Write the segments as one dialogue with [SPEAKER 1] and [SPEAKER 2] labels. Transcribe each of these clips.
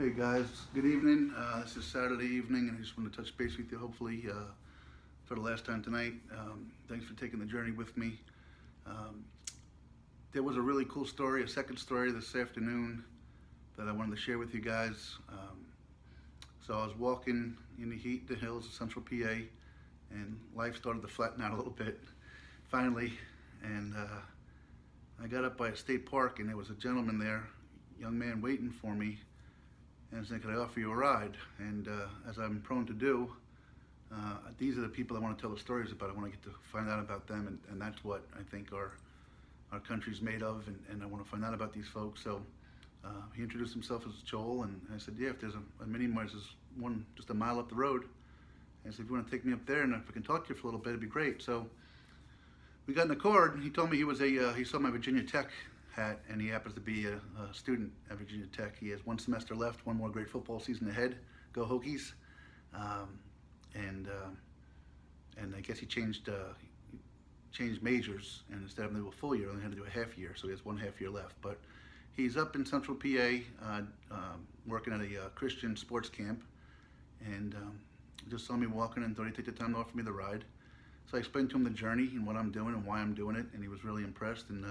[SPEAKER 1] Hey guys, good evening. This is Saturday evening, and I just want to touch base with you, hopefully, for the last time tonight. Thanks for taking the journey with me. Um, there was a really cool story, a second story this afternoon that I wanted to share with you guys. So I was walking in the heat, the hills of central PA, and life started to flatten out a little bit, finally. And I got up by a state park, and there was a gentleman there, young man waiting for me, and said, "Can I offer you a ride?" And as I'm prone to do, these are the people I want to tell the stories about. I want to get to find out about them, and that's what I think our country's made of, and I want to find out about these folks. So he introduced himself as Joel, and I said, "Yeah, if there's a mini mart, there's one just a mile up the road." And I said, "If you want to take me up there, and if I can talk to you for a little bit, it'd be great." So we got in the car, and he told me he was he saw my Virginia Tech hat, and he happens to be a student at Virginia Tech. He has one semester left, one more great football season ahead. Go Hokies! And I guess he changed majors, and instead of doing a full year, only had to do a half year, so he has one half year left. But he's up in central PA working at a Christian sports camp, and just saw me walking and thought he'd take the time to offer me the ride. So I explained to him the journey and what I'm doing and why I'm doing it, and he was really impressed. And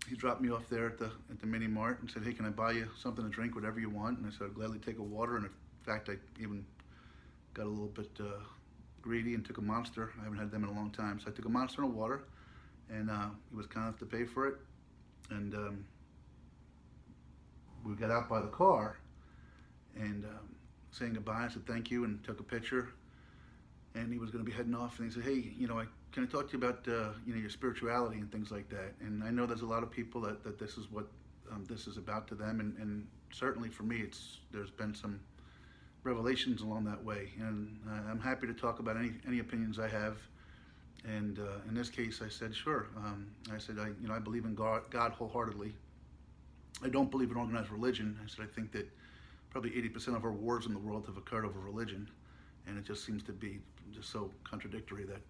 [SPEAKER 1] he dropped me off there at the mini mart and said, "Hey, can I buy you something to drink, whatever you want?" And I said, "I'd gladly take a water." And in fact, I even got a little bit greedy and took a Monster. I haven't had them in a long time, so I took a Monster and a water, and he was kind enough to pay for it. And we got out by the car, and saying goodbye, I said thank you and took a picture. And he was going to be heading off, and he said, "Hey, can I talk to you about your spirituality and things like that?" And I know there's a lot of people that this is what this is about to them, and certainly for me, there's been some revelations along that way, and I'm happy to talk about any opinions I have. And in this case, I said, "Sure." I said, I believe in God wholeheartedly. I don't believe in organized religion. I said, I think that probably 80% of our wars in the world have occurred over religion, and it just seems to be just so contradictory that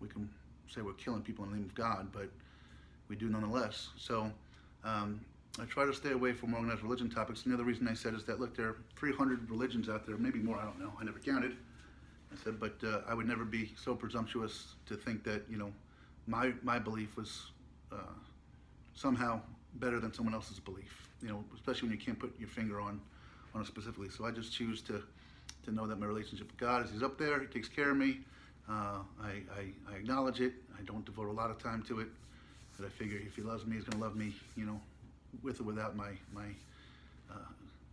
[SPEAKER 1] we can say we're killing people in the name of God, but we do nonetheless. So I try to stay away from organized religion topics. And the other reason I said is that, look, there are 300 religions out there, maybe more, I don't know, I never counted. I said, but I would never be so presumptuous to think that my belief was somehow better than someone else's belief, especially when you can't put your finger on it specifically. So I just choose to know that my relationship with God is He's up there, He takes care of me. I acknowledge it. I don't devote a lot of time to it, but I figure if He loves me, He's going to love me, with or without my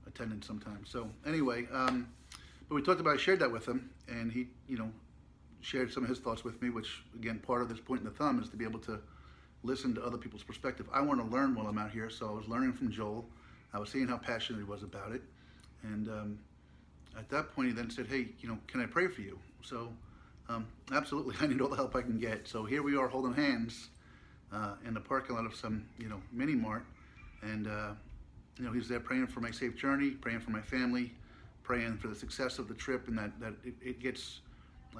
[SPEAKER 1] attendance sometimes. So anyway, but we talked about, I shared that with him, and he, shared some of his thoughts with me, which again, part of this point in the thumb is to be able to listen to other people's perspective. I want to learn while I'm out here, so I was learning from Joel. I was seeing how passionate he was about it, and at that point, he then said, "Hey, can I pray for you?" So absolutely, I need all the help I can get. So here we are holding hands in the parking lot of some, mini mart, and he's there praying for my safe journey, praying for my family, praying for the success of the trip, and that it gets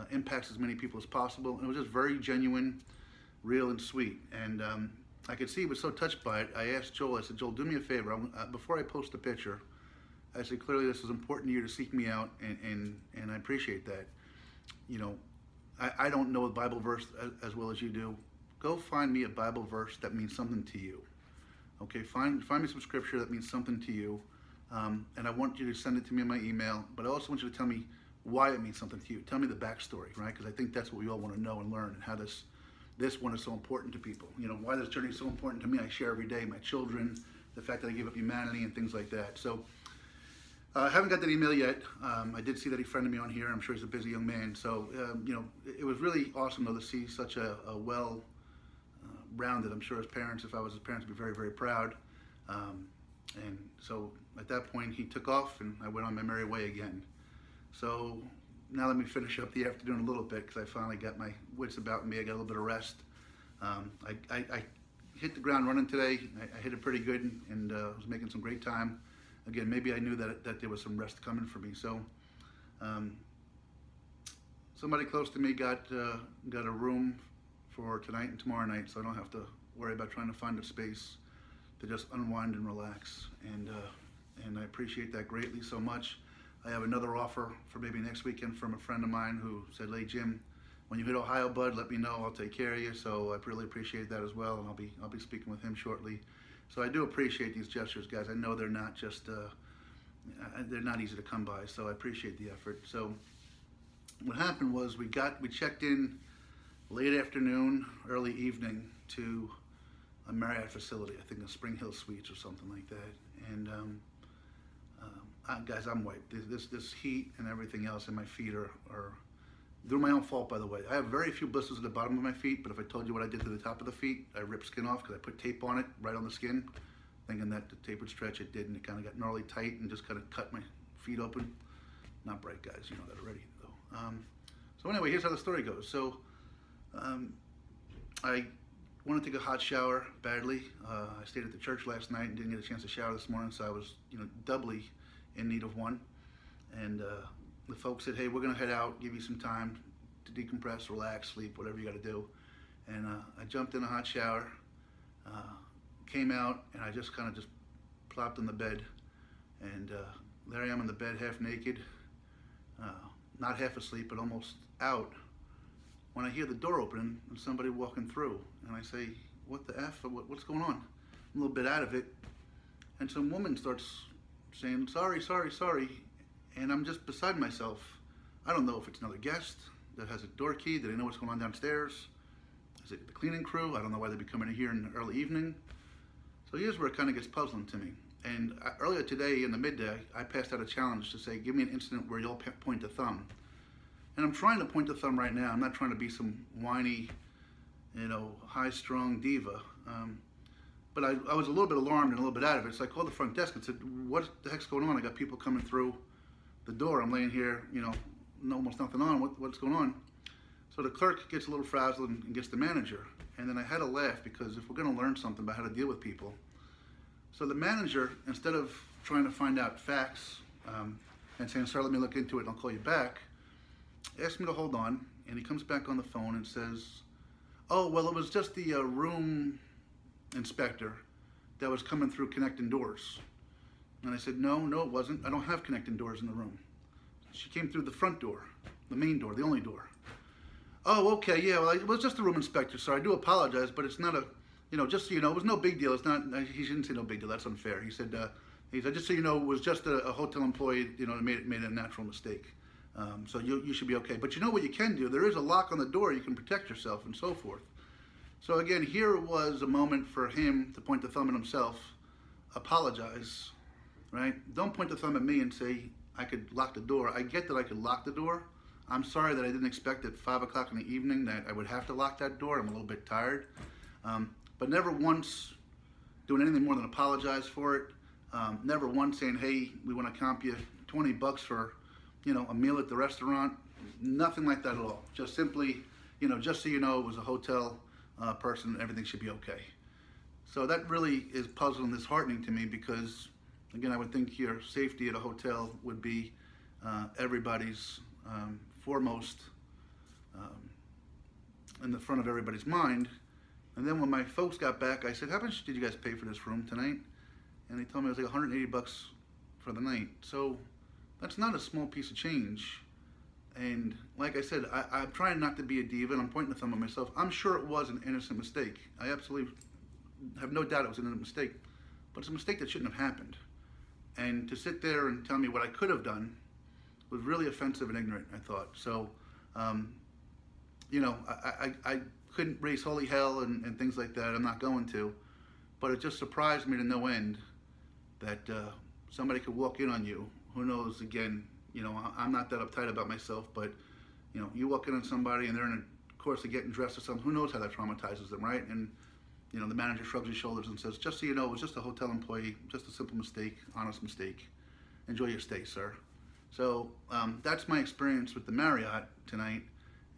[SPEAKER 1] impacts as many people as possible. And it was just very genuine, real, and sweet. And I could see he was so touched by it. I asked Joel, I said, "Joel, do me a favor. Before I post a picture, I said, clearly this is important to you to seek me out, and I appreciate that. I don't know a Bible verse as well as you do. Go find me a Bible verse that means something to you. Okay, find me some scripture that means something to you, and I want you to send it to me in my email, but I also want you to tell me why it means something to you. Tell me the backstory, right? Because I think that's what we all want to know and learn, and how this one is so important to people. Why this journey is so important to me. I share every day, my children, the fact that I gave up humanity and things like that. So I haven't got that email yet. I did see that he friended me on here. I'm sure he's a busy young man. So, it was really awesome, though, to see such a well-rounded, I'm sure his parents, if I was his parents, would be very, very proud. And so at that point, he took off, and I went on my merry way again. So now let me finish up the afternoon a little bit, because I finally got my wits about me. I got a little bit of rest. I hit the ground running today. I hit it pretty good, and was making some great time. Again, maybe I knew that there was some rest coming for me. So somebody close to me got a room for tonight and tomorrow night, so I don't have to worry about trying to find a space to just unwind and relax. And and I appreciate that greatly so much. I have another offer for maybe next weekend from a friend of mine who said, "Hey Jim, when you hit Ohio, bud, let me know. I'll take care of you." So I really appreciate that as well, and I'll be speaking with him shortly. So I do appreciate these gestures, guys. I know they're not just they're not easy to come by. So I appreciate the effort. So what happened was we checked in late afternoon, early evening to a Marriott facility. I think the Spring Hill Suites or something like that. And guys, I'm wiped. This heat and everything else, and my feet are through my own fault, by the way. I have very few blisters at the bottom of my feet, but if I told you what I did to the top of the feet, I ripped skin off because I put tape on it, right on the skin, thinking that the tape would stretch. It did, and it kind of got gnarly tight and just kind of cut my feet open. Not bright, guys. You know that already, though. So anyway, here's how the story goes. So I want to take a hot shower badly. I stayed at the church last night and didn't get a chance to shower this morning, so I was, doubly in need of one. And the folks said, "Hey, we're gonna head out, give you some time to decompress, relax, sleep, whatever you got to do." And I jumped in a hot shower, came out, and I just kind of plopped in the bed, and there I am in the bed, half naked, not half asleep, but almost out, when I hear the door open and somebody walking through, and I say, "What the F? What's going on?" I'm a little bit out of it, and some woman starts saying, "Sorry, sorry, sorry," and I'm just beside myself. I don't know if it's another guest that has a door key. Do they know what's going on downstairs? Is it the cleaning crew? I don't know why they'd be coming in here in the early evening. So here's where it kind of gets puzzling to me. And earlier today in the midday, I passed out a challenge to say, give me an incident where you'll point a thumb. And I'm trying to point the thumb right now. I'm not trying to be some whiny, high-strung diva. But I was a little bit alarmed and a little bit out of it. So I called the front desk and said, "What the heck's going on? I got people coming through the door. I'm laying here, almost nothing on. What's going on?" So the clerk gets a little frazzled and gets the manager. And then I had to laugh because if we're going to learn something about how to deal with people. So the manager, instead of trying to find out facts and saying, "Sir, let me look into it and I'll call you back," asked me to hold on. And he comes back on the phone and says, "Oh, well, it was just the room inspector that was coming through connecting doors." And I said, no, it wasn't. I don't have connecting doors in the room. She came through the front door, the main door, the only door. "Oh, okay, yeah, well, it was just the room inspector, sir. I do apologize, but it's not a, just so you know, it was no big deal. It's not," he didn't say no big deal, that's unfair. He said, "Just so you know, it was just a hotel employee, that made a natural mistake. So you should be okay. But you know what you can do? There is a lock on the door. You can protect yourself," and so forth. So again, here was a moment for him to point the thumb at himself, apologize, right? Don't point the thumb at me and say I could lock the door. I get that I could lock the door. I'm sorry that I didn't expect at 5 o'clock in the evening that I would have to lock that door. I'm a little bit tired. But never once doing anything more than apologize for it. Never once saying, "Hey, we want to comp you $20 for, a meal at the restaurant." Nothing like that at all. Just simply, just so you know, it was a hotel person, everything should be okay. So that really is puzzling and disheartening to me because, again, I would think your safety at a hotel would be everybody's foremost in the front of everybody's mind. And then when my folks got back, I said, "How much did you guys pay for this room tonight?" And they told me it was like $180 for the night. So that's not a small piece of change. And like I said, I'm trying not to be a diva, and I'm pointing the thumb at myself. I'm sure it was an innocent mistake. I absolutely have no doubt it was an innocent mistake. But it's a mistake that shouldn't have happened. And to sit there and tell me what I could have done was really offensive and ignorant, I thought. So, I couldn't raise holy hell and things like that. I'm not going to. But it just surprised me to no end that somebody could walk in on you. Who knows, again, I'm not that uptight about myself, but, you walk in on somebody and they're in a course of getting dressed or something, who knows how that traumatizes them, right? And, the manager shrugs his shoulders and says, "Just so you know, it was just a hotel employee, just a simple mistake, honest mistake. Enjoy your stay, sir." So that's my experience with the Marriott tonight,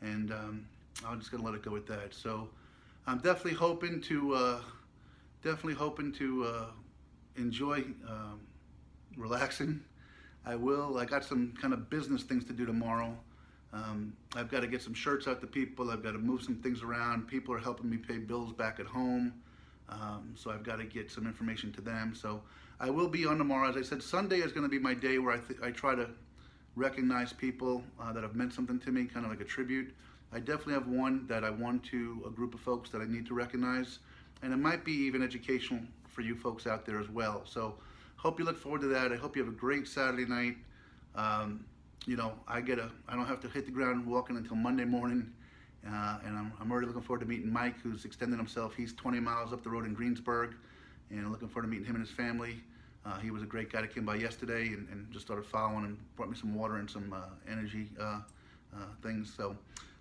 [SPEAKER 1] and I'm just gonna let it go with that. So I'm definitely hoping to enjoy relaxing. I will. I got some kind of business things to do tomorrow. I've got to get some shirts out to people. I've got to move some things around. People are helping me pay bills back at home. So I've got to get some information to them. So I will be on tomorrow. As I said, Sunday is going to be my day where I try to recognize people that have meant something to me, kind of like a tribute. I definitely have one that I want to, a group of folks that I need to recognize, and it might be even educational for you folks out there as well. So hope you look forward to that. I hope you have a great Saturday night. You know, I don't have to hit the ground walking until Monday morning, and I'm already looking forward to meeting Mike, who's extended himself. He's 20 miles up the road in Greensburg, and I'm looking forward to meeting him and his family. He was a great guy that came by yesterday and just started following and brought me some water and some energy things. So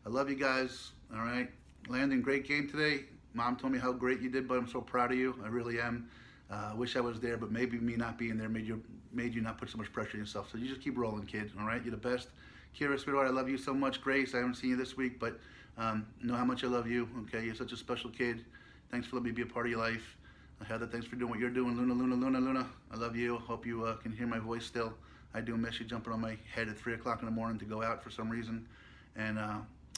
[SPEAKER 1] I love you guys. All right, Landon, great game today. Mom told me how great you did, but I'm so proud of you. I really am. I wish I was there, but maybe me not being there made you not put so much pressure on yourself. So you just keep rolling, kid. All right, you're the best. Kira, sweetheart, I love you so much. Grace, I haven't seen you this week, but know how much I love you. Okay, you're such a special kid. Thanks for letting me be a part of your life. Heather, thanks for doing what you're doing. Luna, Luna, Luna, Luna, I love you. Hope you can hear my voice still. I do miss you jumping on my head at 3 o'clock in the morning to go out for some reason. And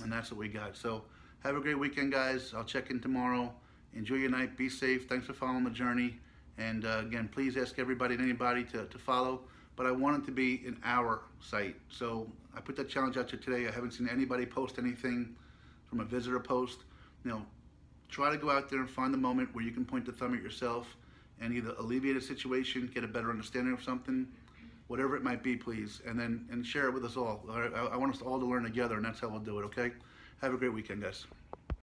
[SPEAKER 1] that's what we got. So have a great weekend, guys. I'll check in tomorrow. Enjoy your night. Be safe. Thanks for following the journey. And again, please ask everybody and anybody to follow. But I want it to be an hour site. So I put that challenge out to today. I haven't seen anybody post anything from a visitor post. You know, try to go out there and find the moment where you can point the thumb at yourself and either alleviate a situation, get a better understanding of something, whatever it might be, please, and share it with us all. I want us all to learn together, and that's how we'll do it, okay? Have a great weekend, guys.